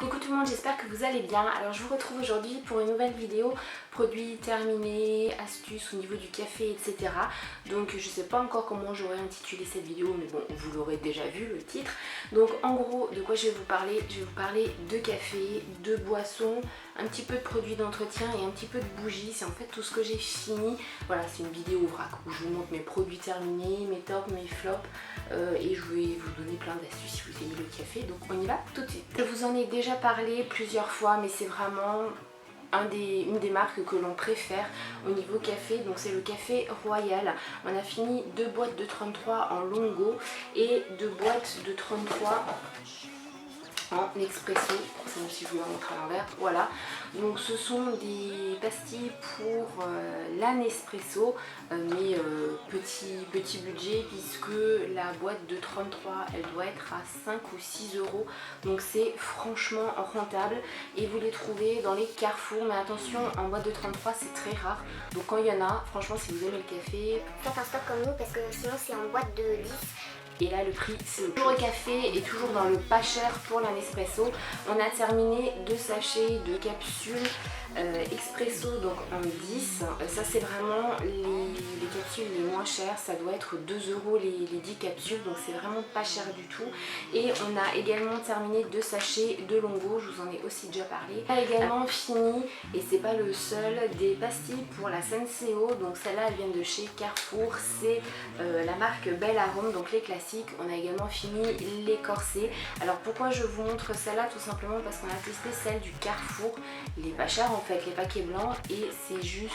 Coucou tout le monde, j'espère que vous allez bien. Alors je vous retrouve aujourd'hui pour une nouvelle vidéo produits terminés, astuces au niveau du café, etc. Donc je sais pas encore comment j'aurais intitulé cette vidéo, mais bon, vous l'aurez déjà vu le titre. Donc en gros, de quoi je vais vous parler? Je vais vous parler de café, de boissons, un petit peu de produits d'entretien et un petit peu de bougies. C'est en fait tout ce que j'ai fini. Voilà, c'est une vidéo vrac où je vous montre mes produits terminés, mes tops, mes flops, et je vais vous donner plein d'astuces si vous aimez le café. Donc on y va tout de suite. Je vous en ai déjà parlé plusieurs fois, mais c'est vraiment une des marques que l'on préfère au niveau café, donc c'est le café Royal. On a fini 2 boîtes de 33 en longo et 2 boîtes de 33 en expresso. Ça aussi je vous la montre à l'envers. Voilà, donc ce sont des pastilles pour la Nespresso, mais petit budget, puisque la boîte de 33 elle doit être à 5 ou 6 euros, donc c'est franchement rentable et vous les trouvez dans les Carrefour. Mais attention, en boîte de 33 c'est très rare, donc quand il y en a, franchement si vous aimez le café, faites un stock comme nous parce que sinon c'est en boîte de 10. et là le prix c'est toujours le café et toujours dans le pas cher pour la Nespresso. On a terminé 2 sachets de capsules expresso, donc en 10. Ça c'est vraiment les capsules les moins chères, ça doit être 2 euros les 10 capsules, donc c'est vraiment pas cher du tout. Et on a également terminé 2 sachets de longo, je vous en ai aussi déjà parlé. On a également fini, et c'est pas le seul, des pastilles pour la Senseo, donc celles-là elles viennent de chez Carrefour, c'est la marque Belle Arôme, donc les classiques. On a également fini les corsets. Alors pourquoi je vous montre celle-là? Tout simplement parce qu'on a testé celle du Carrefour, il est pas cher en fait, les paquets blancs, et c'est juste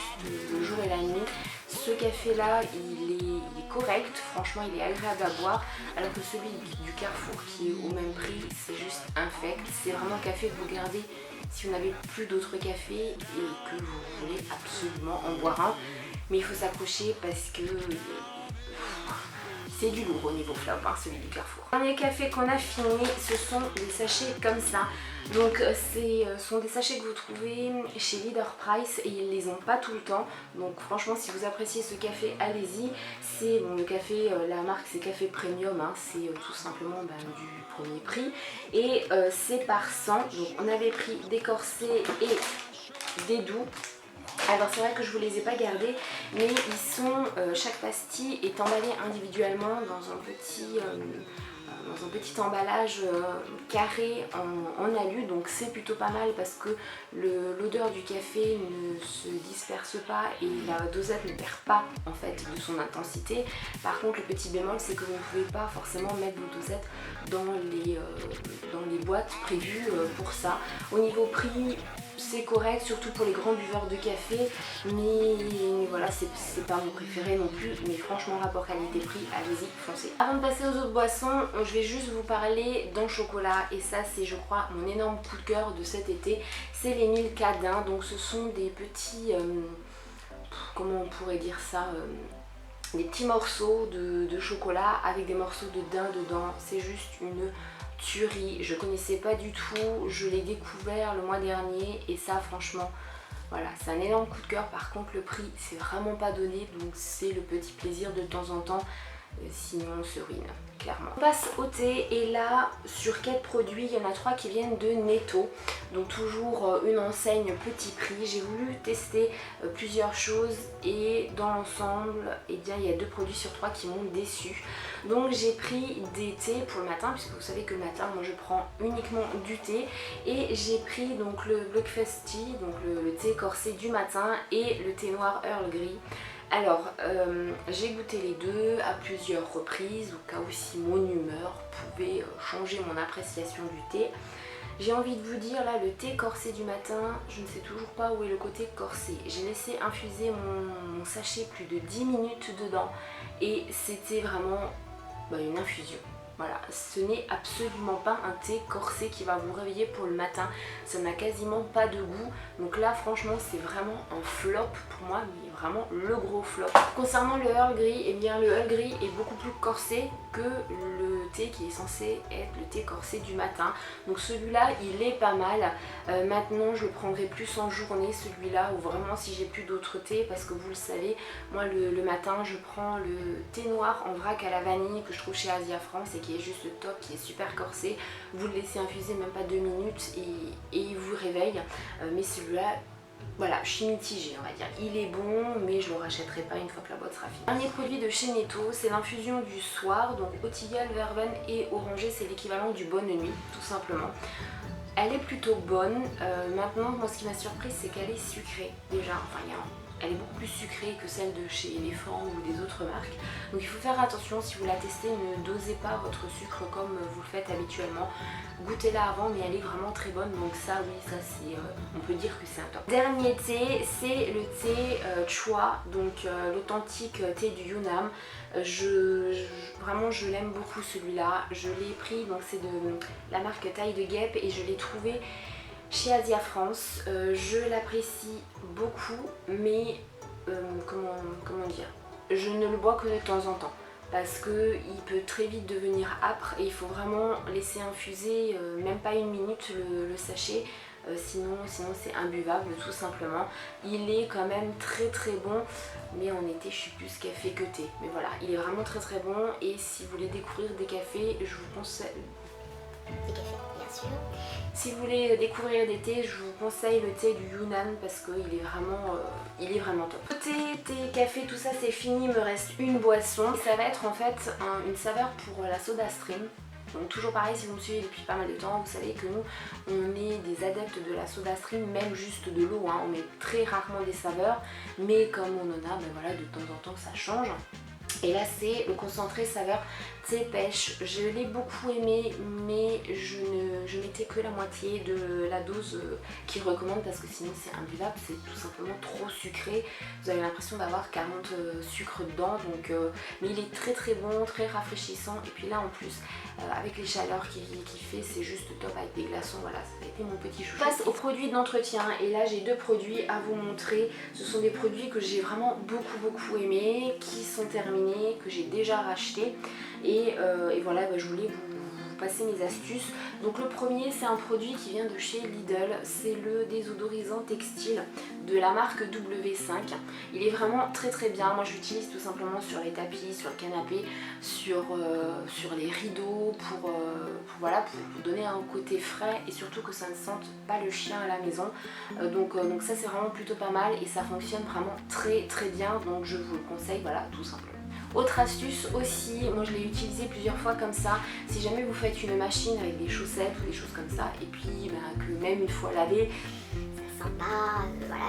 le jour et la nuit. Ce café là il est correct, franchement il est agréable à boire, alors que celui du Carrefour qui est au même prix c'est juste infect. C'est vraiment un café que vous gardez si vous n'avez plus d'autres cafés et que vous voulez absolument en boire un, mais il faut s'accrocher parce que c'est du lourd au niveau flop, hein, celui du Carrefour. Le dernier café qu'on a fini, ce sont des sachets comme ça. Donc ce sont des sachets que vous trouvez chez Leader Price et ils les ont pas tout le temps. Donc franchement si vous appréciez ce café, allez-y. C'est bon, le café, la marque c'est Café Premium, hein, c'est tout simplement du premier prix. Et c'est par 100. Donc on avait pris des corsets et des doux. Alors c'est vrai que je vous les ai pas gardés, mais ils sont, chaque pastille est emballée individuellement dans un petit emballage carré en alu, donc c'est plutôt pas mal parce que l'odeur du café ne se disperse pas et la dosette ne perd pas en fait de son intensité. Par contre le petit bémol c'est que vous ne pouvez pas forcément mettre vos dosettes dans les boîtes prévues pour ça. Au niveau prix c'est correct, surtout pour les grands buveurs de café, mais voilà, c'est pas mon préféré non plus, mais franchement rapport qualité-prix, allez-y, foncez. Avant de passer aux autres boissons, je vais juste vous parler d'un chocolat, et ça c'est je crois mon énorme coup de cœur de cet été, c'est les Milka Daim. Donc ce sont des petits, comment on pourrait dire ça, des petits morceaux de chocolat avec des morceaux de daim dedans. C'est juste une tuerie, je connaissais pas du tout, je l'ai découvert le mois dernier et ça franchement voilà, c'est un énorme coup de cœur. Par contre le prix c'est vraiment pas donné, donc c'est le petit plaisir de temps en temps, sinon on se ruine clairement. On passe au thé et là sur 4 produits il y en a 3 qui viennent de Netto, donc toujours une enseigne petit prix. J'ai voulu tester plusieurs choses et dans l'ensemble eh bien, il y a 2 produits sur 3 qui m'ont déçu. Donc j'ai pris des thés pour le matin, puisque vous savez que le matin moi je prends uniquement du thé, et j'ai pris donc le Breakfast Tea, donc le thé corsé du matin, et le thé noir Earl Grey. Alors j'ai goûté les deux à plusieurs reprises au cas où si mon humeur pouvait changer mon appréciation du thé. J'ai envie de vous dire là, le thé corsé du matin, je ne sais toujours pas où est le côté corsé. J'ai laissé infuser mon sachet plus de 10 minutes dedans et c'était vraiment une infusion. Voilà, ce n'est absolument pas un thé corsé qui va vous réveiller pour le matin, ça n'a quasiment pas de goût, donc là franchement c'est vraiment un flop pour moi, mais vraiment le gros flop. Concernant le Earl Grey, eh bien le Earl Grey est beaucoup plus corsé que le thé qui est censé être le thé corsé du matin, donc celui-là il est pas mal. Maintenant je le prendrai plus en journée celui-là, ou vraiment si j'ai plus d'autres thés, parce que vous le savez, moi le matin je prends le thé noir en vrac à la vanille que je trouve chez Asia France et qui est juste top, qui est super corsé. Vous le laissez infuser même pas 2 minutes et il vous réveille. Mais celui-là, voilà, je suis mitigée, on va dire. Il est bon, mais je le rachèterai pas une fois que la boîte sera finie. Dernier produit de chez Netto, c'est l'infusion du soir. Donc au tilleul, verveine et orangé, c'est l'équivalent du bonne nuit, tout simplement. Elle est plutôt bonne. Maintenant, moi, ce qui m'a surprise, c'est qu'elle est sucrée déjà. Enfin, elle est beaucoup plus sucrée que celle de chez Elephant ou des autres marques. Donc il faut faire attention, si vous la testez, ne dosez pas votre sucre comme vous le faites habituellement. Goûtez-la avant, mais elle est vraiment très bonne. Donc ça, oui, ça c'est, on peut dire que c'est un top. Dernier thé, c'est le thé Chua, donc l'authentique thé du Yunnan. Vraiment, je l'aime beaucoup celui-là. Je l'ai pris, donc c'est de la marque Taille de Guêpe et je l'ai trouvé chez Asia France. Je l'apprécie beaucoup, mais comment dire, je ne le bois que de temps en temps parce qu'il peut très vite devenir âpre et il faut vraiment laisser infuser même pas 1 minute le sachet. Sinon c'est imbuvable tout simplement. Il est quand même très très bon, mais en été je suis plus café que thé. Mais voilà, il est vraiment très très bon et si vous voulez découvrir des cafés, je vous conseille... Des cafés, bien sûr. Si vous voulez découvrir des thés, je vous conseille le thé du Yunnan parce qu'il est vraiment top. Thé, café, tout ça c'est fini, il me reste une boisson. Et ça va être en fait une saveur pour la Soda Stream. Donc toujours pareil, si vous me suivez depuis pas mal de temps, vous savez que nous, on est des adeptes de la Soda Stream, même juste de l'eau, hein. On met très rarement des saveurs, mais comme on en a, ben voilà, de temps en temps ça change. Et là c'est le concentré saveur thé pêche. Je l'ai beaucoup aimé, mais je mettais que la moitié de la dose qu'il recommande parce que sinon c'est imbuvable, c'est tout simplement trop sucré. Vous avez l'impression d'avoir 40 sucres dedans, donc, mais il est très très bon, très rafraîchissant. Et puis là en plus, avec les chaleurs qu'il fait, c'est juste top avec des glaçons. Voilà, ça a été mon petit chouchou. Je passe aux produits d'entretien et là j'ai 2 produits à vous montrer. Ce sont des produits que j'ai vraiment beaucoup aimés, qui sont terminés, que j'ai déjà rachetés. Et voilà, je voulais vous passer mes astuces. Donc le premier, c'est un produit qui vient de chez Lidl, c'est le désodorisant textile de la marque W5. Il est vraiment très très bien. Moi je l'utilise tout simplement sur les tapis, sur le canapé, sur les rideaux pour donner un côté frais et surtout que ça ne sente pas le chien à la maison. Donc ça c'est vraiment plutôt pas mal et ça fonctionne vraiment très très bien, donc je vous le conseille, voilà, tout simplement. Autre astuce aussi, moi je l'ai utilisé plusieurs fois comme ça, si jamais vous faites une machine avec des chaussettes ou des choses comme ça et puis que même une fois lavé, ça sent pas, voilà,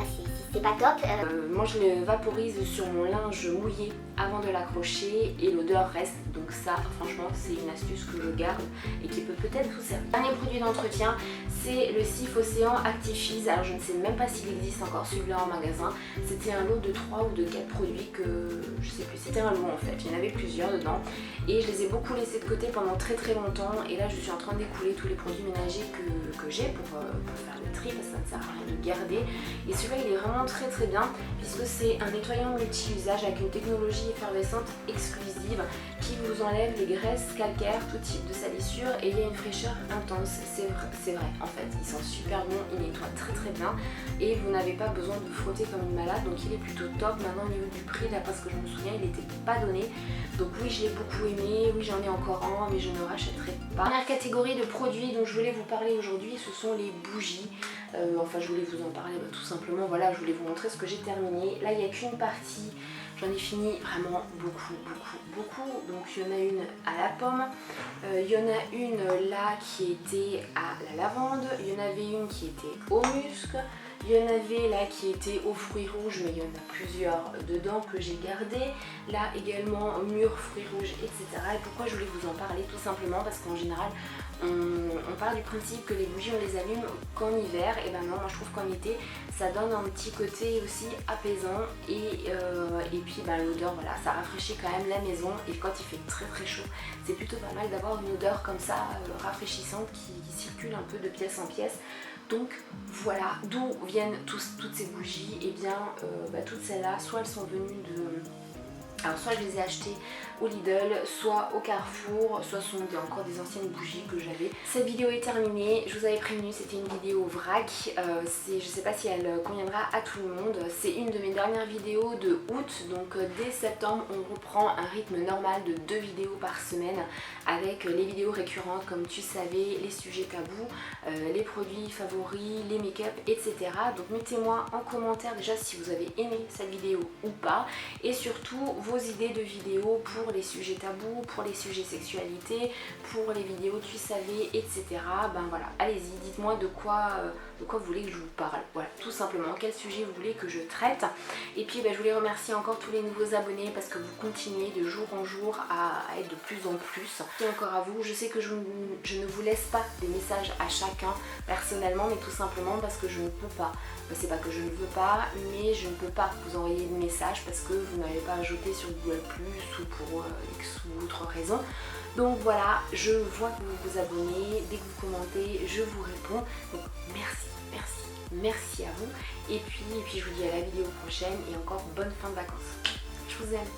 c'est pas top. Moi je le vaporise sur mon linge mouillé avant de l'accrocher et l'odeur reste, donc ça franchement c'est une astuce que je garde et qui peut peut-être vous servir. Dernier produit d'entretien, c'est le Cif Océan Actifiz. Alors je ne sais même pas s'il existe encore celui-là en magasin. C'était un lot de 3 ou de 4 produits que je sais plus, c'était un lot en fait, il y en avait plusieurs dedans et je les ai beaucoup laissés de côté pendant très très longtemps et là je suis en train d'écouler tous les produits ménagers que j'ai pour faire le tri parce que ça ne sert à rien de garder. Et celui-là il est vraiment très très bien puisque c'est un nettoyant multi-usage avec une technologie effervescente exclusive qui vous enlève les graisses calcaires, tout type de salissure et il y a une fraîcheur intense. C'est vrai en fait, il sent super bon, il nettoie très très bien et vous n'avez pas besoin de frotter comme une malade, donc il est plutôt top. Maintenant au niveau du prix, d'après ce que je me souviens, il n'était pas donné, donc oui je l'ai beaucoup aimé, oui j'en ai encore un mais je ne rachèterai pas. Dernière catégorie de produits dont je voulais vous parler aujourd'hui, ce sont les bougies. Enfin je voulais vous en parler tout simplement, voilà, je voulais vous montrer ce que j'ai terminé. Là il n'y a qu'une partie, j'en ai fini vraiment beaucoup. Donc il y en a une à la pomme, il y en a une là qui était à la lavande, il y en avait une qui était au musc, il y en avait là qui était aux fruits rouges, mais il y en a plusieurs dedans que j'ai gardé. Là également mûres, fruits rouges, etc. Et pourquoi je voulais vous en parler? Tout simplement parce qu'en général on part du principe que les bougies on les allume qu'en hiver, et ben non, moi je trouve qu'en été ça donne un petit côté aussi apaisant et puis l'odeur, voilà, ça rafraîchit quand même la maison et quand il fait très très chaud c'est plutôt pas mal d'avoir une odeur comme ça rafraîchissante qui circule un peu de pièce en pièce. Donc voilà, d'où viennent toutes ces bougies. Et bien toutes celles-là, soit elles sont venues Alors soit je les ai achetés au Lidl, soit au Carrefour, soit ce sont encore des anciennes bougies que j'avais. Cette vidéo est terminée, je vous avais prévenu, c'était une vidéo vrac, je sais pas si elle conviendra à tout le monde. C'est une de mes dernières vidéos de août, donc dès septembre on reprend un rythme normal de 2 vidéos par semaine avec les vidéos récurrentes comme tu savais, les sujets tabous, les produits favoris, les make-up, etc. Donc mettez-moi en commentaire déjà si vous avez aimé cette vidéo ou pas, et surtout vos idées de vidéos pour les sujets tabous, pour les sujets sexualité, pour les vidéos tu savais, etc. Ben voilà, allez-y, dites-moi de quoi vous voulez que je vous parle. Voilà, tout simplement, quel sujet vous voulez que je traite. Et puis ben, je voulais remercier encore tous les nouveaux abonnés parce que vous continuez de jour en jour à être de plus en plus. Et encore à vous, je sais que je ne vous laisse pas des messages à chacun personnellement, mais tout simplement parce que je ne peux pas. C'est pas que je ne veux pas, mais je ne peux pas vous envoyer de messages parce que vous n'avez pas ajouté sur Google Plus ou pour X ou autre raison. Donc voilà, je vois que vous vous abonnez, dès que vous commentez, je vous réponds. Donc merci, merci, merci à vous. Et puis je vous dis à la vidéo prochaine et encore bonne fin de vacances. Je vous aime.